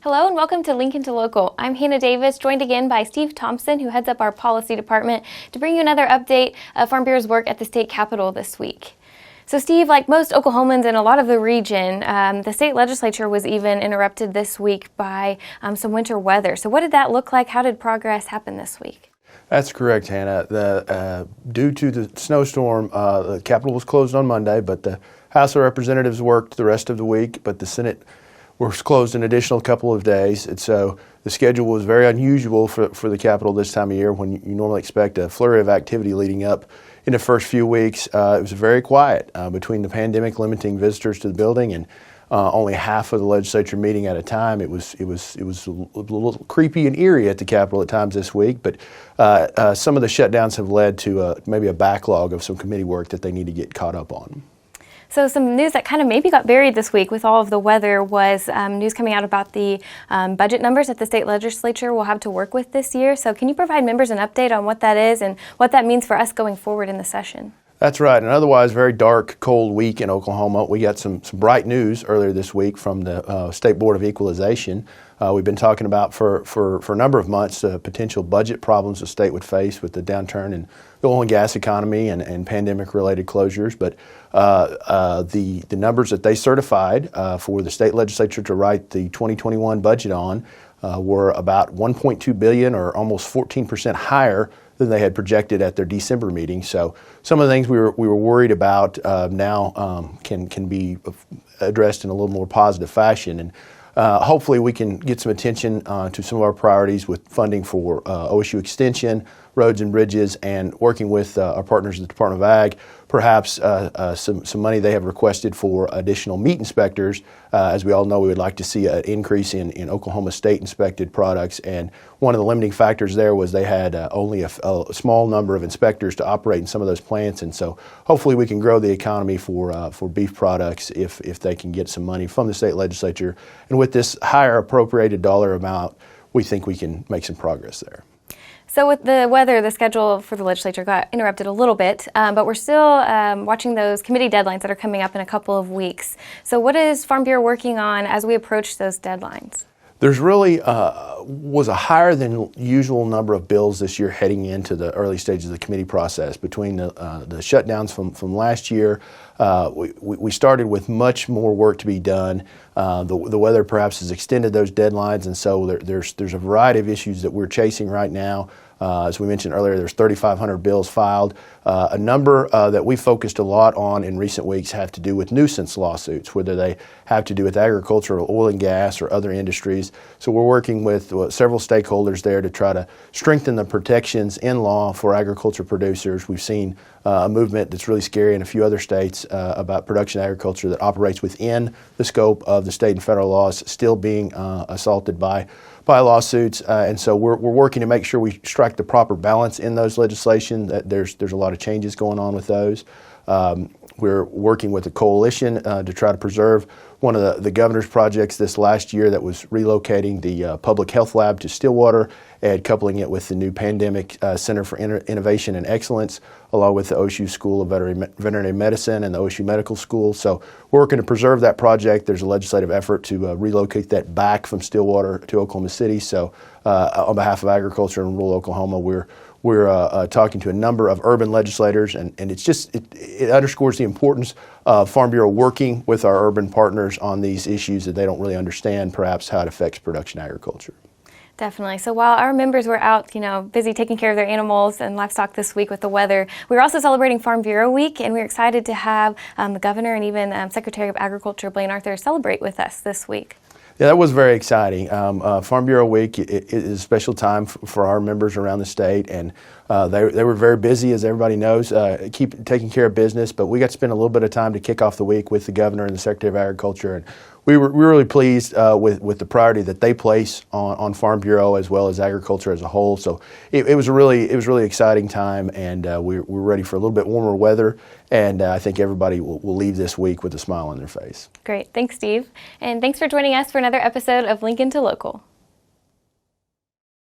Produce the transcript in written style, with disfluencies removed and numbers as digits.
Hello and welcome to Lincoln to Local. I'm Hannah Davis, joined again by Steve Thompson, who heads up our policy department, to bring you another update of Farm Bureau's work at the state capitol this week. So Steve, like most Oklahomans in a lot of the region, the state legislature was even interrupted this week by some winter weather. So what did that look like? How did progress happen this week? That's correct, Hannah. Due to the snowstorm, the Capitol was closed on Monday, but the House of Representatives worked the rest of the week, but the Senate was closed an additional couple of days. And so the schedule was very unusual for the Capitol this time of year when you normally expect a flurry of activity leading up. In the first few weeks, it was very quiet between the pandemic limiting visitors to the building and only half of the legislature meeting at a time. It was a little creepy and eerie at the Capitol at times this week, but some of the shutdowns have led to maybe a backlog of some committee work that they need to get caught up on. So some news that kind of maybe got buried this week with all of the weather was news coming out about the budget numbers that the state legislature will have to work with this year. So can you provide members an update on what that is and what that means for us going forward in the session? That's right. An otherwise very dark, cold week in Oklahoma. We got some bright news earlier this week from the State Board of Equalization. We've been talking about for a number of months potential budget problems the state would face with the downturn in the oil and gas economy and pandemic-related closures. But the numbers that they certified for the state legislature to write the 2021 budget on were about $1.2 billion, or almost 14% higher than they had projected at their December meeting. So some of the things we were worried about now can be addressed in a little more positive fashion. And hopefully we can get some attention to some of our priorities with funding for OSU Extension, roads and bridges, and working with our partners at the Department of Ag, perhaps some money they have requested for additional meat inspectors. As we all know, we would like to see an increase in Oklahoma state inspected products, and one of the limiting factors there was they had only a small number of inspectors to operate in some of those plants, and so hopefully we can grow the economy for beef products if they can get some money from the state legislature. And with this higher appropriated dollar amount, we think we can make some progress there. So with the weather, the schedule for the legislature got interrupted a little bit, but we're still watching those committee deadlines that are coming up in a couple of weeks. So what is Farm Bureau working on as we approach those deadlines? There's really was a higher than usual number of bills this year heading into the early stages of the committee process. Between the shutdowns from last year, we started with much more work to be done. The weather perhaps has extended those deadlines, and so there's a variety of issues that we're chasing right now. As we mentioned earlier, there's 3,500 bills filed. A number that we focused a lot on in recent weeks have to do with nuisance lawsuits, whether they have to do with agriculture or oil and gas or other industries. So we're working with several stakeholders there to try to strengthen the protections in law for agriculture producers. We've seen a movement that's really scary in a few other states about production agriculture that operates within the scope of the state and federal laws still being assaulted by lawsuits, and so we're working to make sure we strike the proper balance in those legislation. That there's a lot of changes going on with those. We're working with a coalition to try to preserve one of the governor's projects this last year that was relocating the public health lab to Stillwater and coupling it with the new pandemic Center for Innovation and Excellence, along with the OSU School of Veterinary Medicine and the OSU Medical School. So we're working to preserve that project. There's a legislative effort to relocate that back from Stillwater to Oklahoma City. So on behalf of agriculture in rural Oklahoma, we're talking to a number of urban legislators, and it underscores the importance of Farm Bureau working with our urban partners on these issues that they don't really understand, perhaps how it affects production agriculture. Definitely. So while our members were out, busy taking care of their animals and livestock this week with the weather, we were also celebrating Farm Bureau Week, and we're excited to have the governor and even Secretary of Agriculture Blaine Arthur celebrate with us this week. Yeah, that was very exciting. Farm Bureau Week is a special time for our members around the state, and they were very busy, as everybody knows, keep taking care of business, but we got to spend a little bit of time to kick off the week with the governor and the Secretary of Agriculture, and we were really pleased with the priority that they place on Farm Bureau as well as agriculture as a whole. So it was a really exciting time, and we're ready for a little bit warmer weather, and I think everybody will leave this week with a smile on their face. Great. Thanks, Steve. And thanks for joining us for another episode of Lincoln to Local.